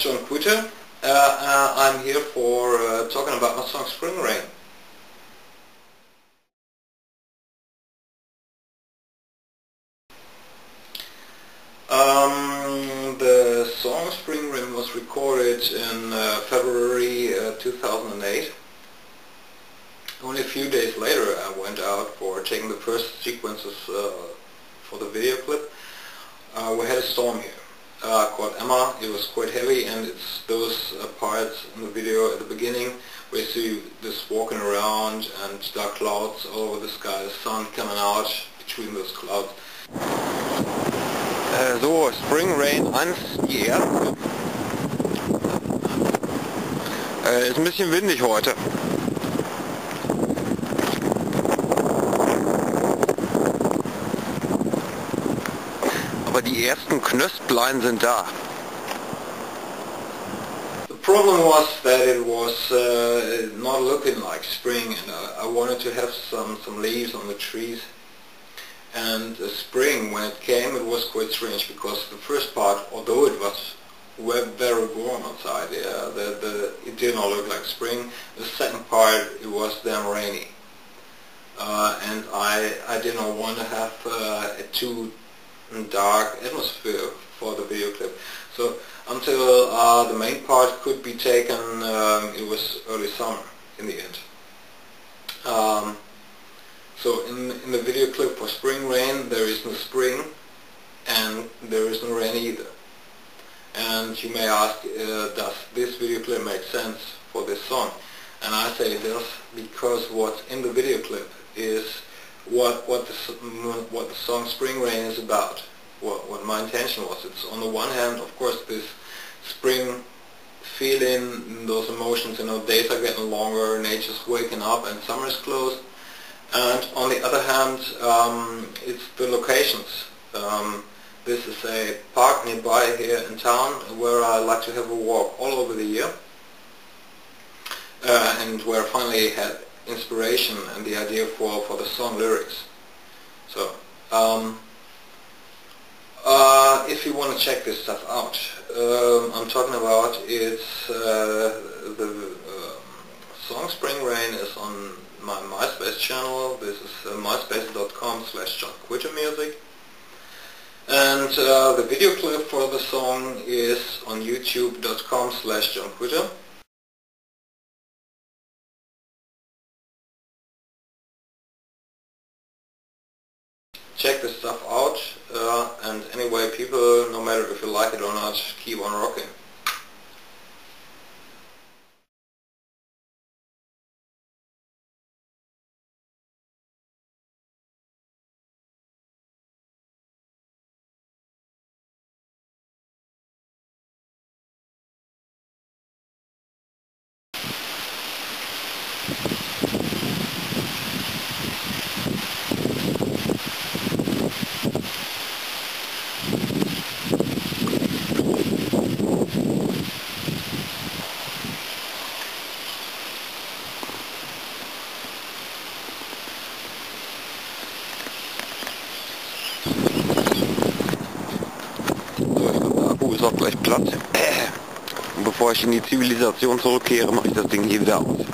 is John Quitte. I'm here for talking about my song Spring Rain. The song Spring Rain was recorded in February 2008. Only a few days later I went out for taking the first sequences for the video clip. We had a storm here called Emma. It was quite heavy, and it's those parts in the video at the beginning where you see this walking around and dark clouds all over the sky, the sun coming out between those clouds. So, Spring Rain 1, die erste. Ist ein bisschen windig heute. Aber die ersten Knösplein sind da. The problem was that it was not looking like spring, and I wanted to have some leaves on the trees. And spring, when it came, it was quite strange, because the first part, although it was very warm outside, it did not look like spring. The second part, it was damn rainy. And I did not want to have a too dark atmosphere for the video clip. So until the main part could be taken, it was early summer in the end. So in the video clip for Spring Rain, there is no spring and there is no rain either. And you may ask, does this video clip make sense for this song? And I say it does, because what's in the video clip is what the song Spring Rain is about, what my intention was. It's on the one hand, of course, this spring feeling, those emotions, days are getting longer, nature's waking up and summer is close. And on the other hand, it's the locations. This is a park nearby here in town where I like to have a walk all over the year, and where I finally had inspiration and the idea for the song lyrics. So if you want to check this stuff out, I'm talking about the song Spring Rain is on my MySpace channel. This is myspace.com/JohnQuitteMusic, and the video clip for the song is on youtube.com/JohnQuitte. Check this stuff out, and anyway, people, no matter if you like it or not, keep on rocking. Ist auch gleich platt. Und bevor ich in die Zivilisation zurückkehre, mache ich das Ding hier wieder aus.